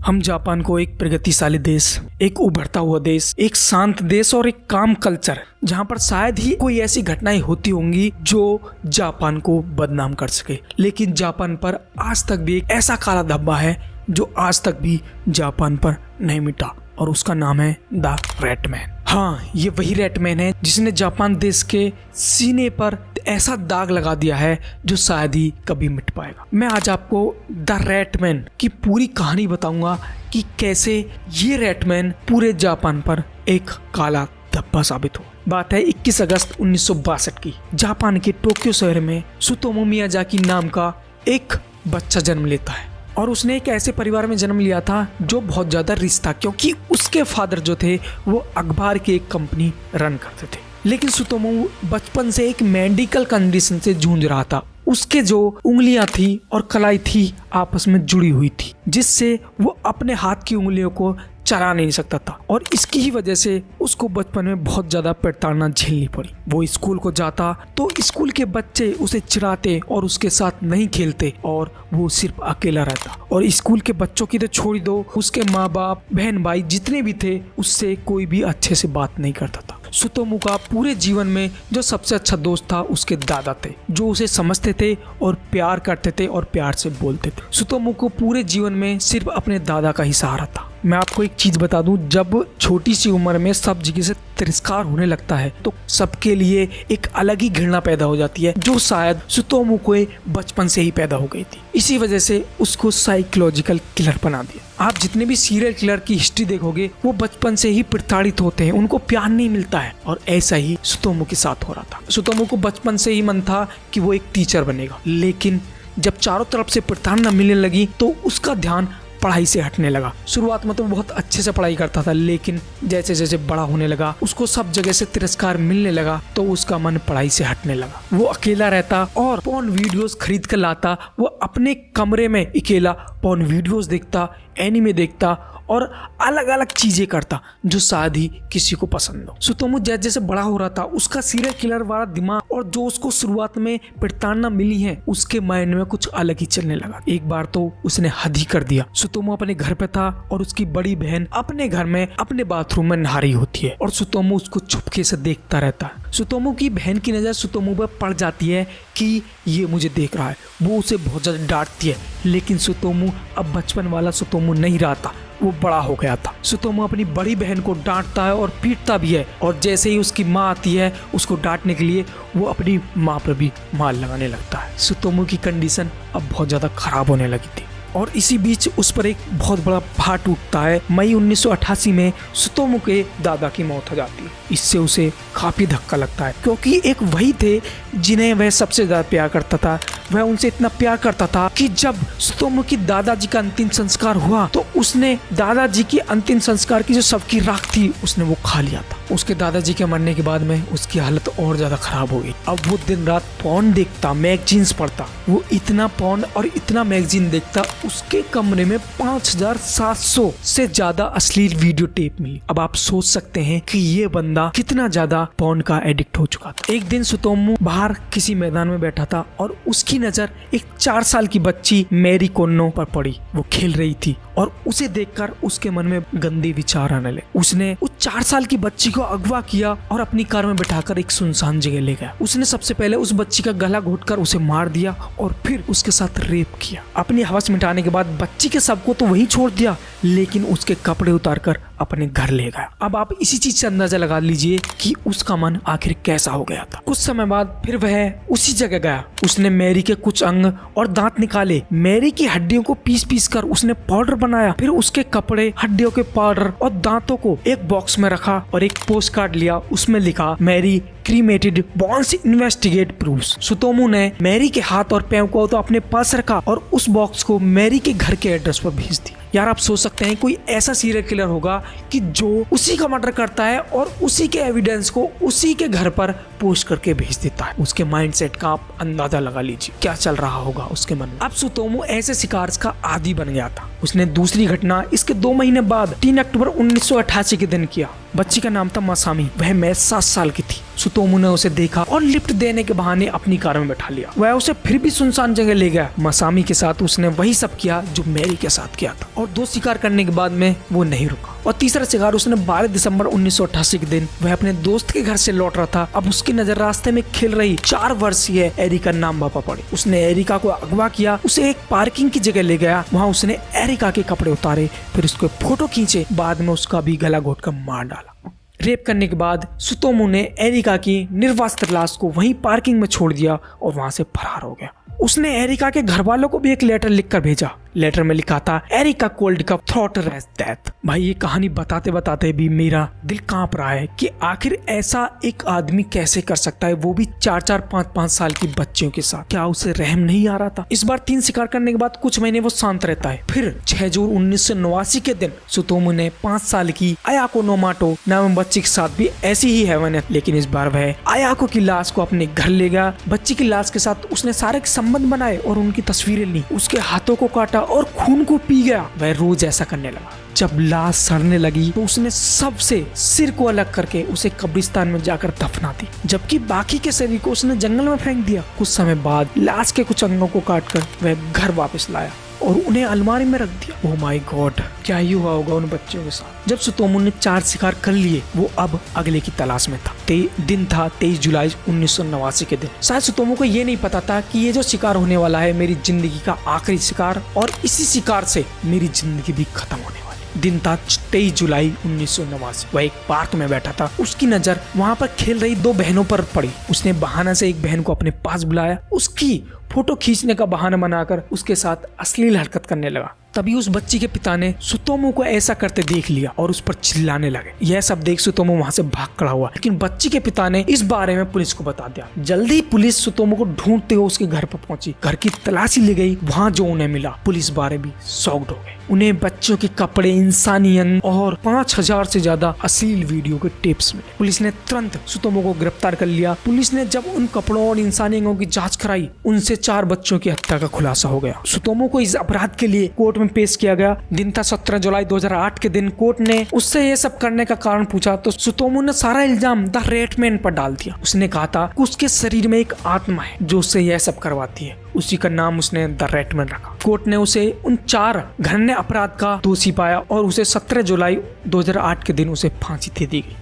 हम जापान को एक प्रगतिशाली देश, एक उभरता हुआ देश, एक शांत देश और एक काम कल्चर जहां पर शायद ही कोई ऐसी घटनाएं होती होंगी जो जापान को बदनाम कर सके, लेकिन जापान पर आज तक भी एक ऐसा काला धब्बा है जो आज तक भी जापान पर नहीं मिटा और उसका नाम है द रैट मैन। हाँ, ये वही रैट मैन है जिसने जापान देश के सीने पर ऐसा दाग लगा दिया है जो शायद ही कभी मिट पाएगा। मैं आज आपको द रैट मैन की पूरी कहानी बताऊंगा कि कैसे ये रैट मैन पूरे जापान पर एक काला धब्बा साबित हो। बात है 21 अगस्त 1962 की। जापान के टोक्यो शहर में सुतोमो मियाजाकी नाम का एक बच्चा जन्म लेता है और उसने एक ऐसे परिवार में जन्म लिया था जो बहुत ज्यादा रिच था, क्योंकि उसके फादर जो थे वो अखबार की एक कंपनी रन करते थे। लेकिन सुतोमो बचपन से एक मेडिकल कंडीशन से जूझ रहा था। उसके जो उंगलियां थी और कलाई थी आपस में जुड़ी हुई थी, जिससे वो अपने हाथ की उंगलियों को चला नहीं सकता था और इसकी ही वजह से उसको बचपन में बहुत ज्यादा प्रताड़ना झेलनी पड़ी। वो स्कूल को जाता तो स्कूल के बच्चे उसे चिढ़ाते और उसके साथ नहीं खेलते और वो सिर्फ अकेला रहता। और स्कूल के बच्चों की तो छोड़ दो, उसके माँ बाप बहन भाई जितने भी थे उससे कोई भी अच्छे से बात नहीं करता था। सुतोमो का पूरे जीवन में जो सबसे अच्छा दोस्त था उसके दादा थे, जो उसे समझते थे और प्यार करते थे और प्यार से बोलते थे। सुतोमो को पूरे जीवन में सिर्फ अपने दादा का ही सहारा था। मैं आपको एक चीज बता दूं, जब छोटी सी उम्र में सब जगह से तिरस्कार होने लगता है तो सबके लिए एक अलग ही घृणा पैदा हो जाती है, जो शायद सुतोमो को बचपन से ही पैदा हो गई थी। इसी वजह से उसको साइकोलॉजिकल किलर बना दिया। आप जितने भी सीरियल किलर की हिस्ट्री देखोगे वो बचपन से ही प्रताड़ित होते हैं, उनको प्यार नहीं मिलता है और ऐसा ही सुतोमो के साथ हो रहा था। सुतोमो को बचपन से ही मन था कि वो एक टीचर बनेगा, लेकिन जब चारों तरफ से प्रताड़ना मिलने लगी तो उसका ध्यान पढ़ाई से हटने लगा। शुरुआत में तो बहुत अच्छे से पढ़ाई करता था, लेकिन जैसे जैसे बड़ा होने लगा उसको सब जगह से तिरस्कार मिलने लगा तो उसका मन पढ़ाई से हटने लगा। वो अकेला रहता और पॉर्न वीडियोस खरीद कर लाता। वो अपने कमरे में अकेला पॉर्न वीडियोस देखता, एनीमे देखता और अलग अलग चीजें करता जो शायद ही किसी को पसंद हो। सुतोमो जैसे जैसे बड़ा हो रहा था उसका सीरियल किलर वाला दिमाग और जो उसको शुरुआत में प्रताड़ना मिली है उसके माइंड में कुछ अलग ही चलने लगा। एक बार तो उसने हद ही कर दिया। सुतोमो अपने घर पे था और उसकी बड़ी बहन अपने घर में अपने बाथरूम में नहा रही होती है और सुतोमो उसको चुपके से देखता रहता है। सुतोमो की बहन की नजर सुतोमो पर पड़ जाती है कि ये मुझे देख रहा है। वो उसे बहुत ज्यादा डांटती है, लेकिन सुतोमो अब बचपन वाला सुतोमो नहीं रहा था, वो बड़ा हो गया था। सुतोमो अपनी बड़ी बहन को डांटता है और पीटता भी है और जैसे ही उसकी माँ आती है उसको डांटने के लिए वो अपनी माँ पर भी मार लगाने लगता है। सुतोमो की कंडीशन अब बहुत ज्यादा खराब होने लगी थी और इसी बीच उस पर एक बहुत बड़ा पहाड़ टूटता है। मई 1988 में सुतोमो के दादा की मौत हो जाती है। इससे उसे काफी धक्का लगता है, क्योंकि एक वही थे जिन्हें वह सबसे ज्यादा प्यार करता था। वह उनसे इतना प्यार करता था कि जब सुतोमो की दादाजी का अंतिम संस्कार हुआ तो उसने दादाजी की अंतिम संस्कार की जो सबकी राख थी उसने वो खा लिया था। उसके दादाजी के मरने के बाद में उसकी हालत और ज्यादा खराब हो गई। अब वो दिन रात पॉर्न देखता, मैगजीन्स पढ़ता। वो इतना पॉर्न और इतना मैगजीन देखता, उसके कमरे में 5700 से ज्यादा अश्लील वीडियो टेप मिली। अब आप सोच सकते हैं कि ये बंदा कितना ज्यादा पॉर्न का एडिक्ट हो चुका था। एक दिन सुतोमो बाहर किसी मैदान में बैठा था और उसकी नजर एक 4 साल की बच्ची मेरी कोन्नो पर पड़ी। वो खेल रही थी और उसे देखकर उसके मन में गंदे विचार आने लगे। उसने उस 4 साल की बच्ची को अगवा किया और अपनी कार में बिठाकर एक सुनसान जगह ले गया। उसने सबसे पहले उस बच्ची का गला घोटकर उसे मार दिया और फिर उसके साथ रेप किया। अपनी हवस मिटाने के बाद बच्ची के शव को तो वहीं छोड़ दिया, लेकिन उसके कपड़े उतारकर अपने घर ले गया। अब आप इसी चीज से अंदाजा लगा लीजिए कि उसका मन आखिर कैसा हो गया था। कुछ समय बाद फिर वह उसी जगह गया। उसने मैरी के कुछ अंग और दांत निकाले। मैरी की हड्डियों को पीस पीस कर उसने पाउडर बनाया। फिर उसके कपड़े, हड्डियों के पाउडर और दांतों को एक बॉक्स में रखा और एक पोस्ट कार्ड लिया। उसमें लिखा, Mary cremated, bones investigate proofs. Sutomo ने मैरी के हाथ और पैर को तो अपने पास रखा और उस बॉक्स को मैरी के घर के एड्रेस पर भेज दी। यार आप सोच सकते हैं कोई ऐसा सीरियल किलर होगा कि जो उसी का मर्डर करता है और उसी के एविडेंस को उसी के घर पर पोस्ट करके भेज देता है। उसके माइंडसेट का आप अंदाजा लगा लीजिए क्या चल रहा होगा उसके मन में। अब सुतोमो ऐसे शिकार का आदी बन गया था। उसने दूसरी घटना इसके 2 महीने बाद 3 अक्टूबर 1988 के दिन किया। बच्ची का नाम था मसामी। वह महज 7 साल की थी। सुतोमू ने उसे देखा और लिफ्ट देने के बहाने अपनी कार में बैठा लिया। वह उसे फिर भी सुनसान जगह ले गया। मसामी के साथ उसने वही सब किया जो मैरी के साथ किया था, और 2 शिकार करने के बाद में वो नहीं रुका। और तीसरा शिकार उसने 12 दिसंबर 1988 के दिन, वह अपने दोस्त के घर से लौट रहा था। अब उसकी नजर रास्ते में खेल रही 4 वर्षीय एरिका नाम बापा पड़ी। उसने एरिका को अगवा किया, उसे एक पार्किंग की जगह ले गया। वहाँ उसने एरिका के कपड़े उतारे, फिर उसके फोटो खींचे, बाद में उसका भी गला घोट कर मार डाला। रेप करने के बाद सुतोमू ने एरिका की निर्वस्त्र लाश को वहीं पार्किंग में छोड़ दिया और वहां से फरार हो गया। उसने एरिका के घर वालों को भी एक लेटर लिखकर भेजा। लेटर में लिखा था, Erica cold cup throat as death. भाई ये कहानी बताते बताते भी मेरा दिल कांप रहा है कि आखिर ऐसा एक आदमी कैसे कर सकता है, वो भी 4-4, 5-5 साल की बच्चियों के साथ। क्या उसे रहम नहीं आ रहा था? इस बार 3 शिकार करने के बाद कुछ महीने वो शांत रहता है। फिर 6 जून 1989 के दिन सुतोमू ने 5 साल की अयाको नोमाटो नाम बच्ची के साथ भी ऐसी ही हैवानियत, लेकिन इस बार वह अयाको की लाश को अपने घर ले गया। बच्ची की लाश के साथ उसने सारे संबंध बनाए और उनकी तस्वीरें ली। उसके हाथों को काटा और खून को पी गया। वह रोज ऐसा करने लगा। जब लाश सड़ने लगी तो उसने सबसे सिर को अलग करके उसे कब्रिस्तान में जाकर दफना दी, जबकि बाकी के शरीर को उसने जंगल में फेंक दिया। कुछ समय बाद लाश के कुछ अंगों को काटकर वह घर वापस लाया और उन्हें अलमारी में रख दिया। ओह माय गॉड, क्या ही हुआ होगा उन बच्चों के साथ। जब सुतोमू ने 4 शिकार कर लिए, वो अब अगले की तलाश में था। दिन था 23 जुलाई 1989 के दिन। शायद सुतोमू को ये नहीं पता था कि ये जो शिकार होने वाला है मेरी जिंदगी का आखिरी शिकार, और इसी शिकार से मेरी जिंदगी भी खत्म होने वाली। दिन था 23 जुलाई 1989। वह एक पार्क में बैठा था। उसकी नजर वहाँ पर खेल रही 2 बहनों पर पड़ी। उसने बहाना से एक बहन को अपने पास बुलाया, उसकी फोटो खींचने का बहाना बनाकर उसके साथ अश्लील हरकत करने लगा। तभी उस बच्ची के पिता ने सुतोमू को ऐसा करते देख लिया और उस पर चिल्लाने लगे। यह सब देख सुतोमू वहां से भाग खड़ा हुआ, लेकिन बच्ची के पिता ने इस बारे में पुलिस को बता दिया। जल्दी पुलिस सुतोमू को ढूंढते हुए उसके घर पर पहुंची। घर की तलाशी ली गई। वहां जो उन्हें मिला, पुलिस बारे भी शॉक्ड हो गए। उन्हें बच्चों के कपड़े, इंसानी अंग और 5000 से ज्यादा अश्लील वीडियो के टेप्स मिले। पुलिस ने तुरंत सुतोमू को गिरफ्तार कर लिया। पुलिस ने जब उन कपड़ों और इंसानी अंगों की जांच कराई, उनसे 4 बच्चों की हत्या का खुलासा हो गया। सुतोमू को इस अपराध के लिए कोर्ट में पेश किया गया। दिन था 17 जुलाई 2008 के दिन। कोर्ट ने उससे ये सब करने का कारण पूछा तो सुतोमू ने सारा इल्जाम द रेटमैन पर डाल दिया। उसने कहा था कि उसके शरीर में एक आत्मा है जो उससे यह सब करवाती है। उसी का नाम उसने द रेटमैन रखा। कोर्ट ने उसे उन 4 घृण्य अपराध का दोषी पाया और उसे 17 जुलाई 2008 के दिन उसे फांसी दे दी गई।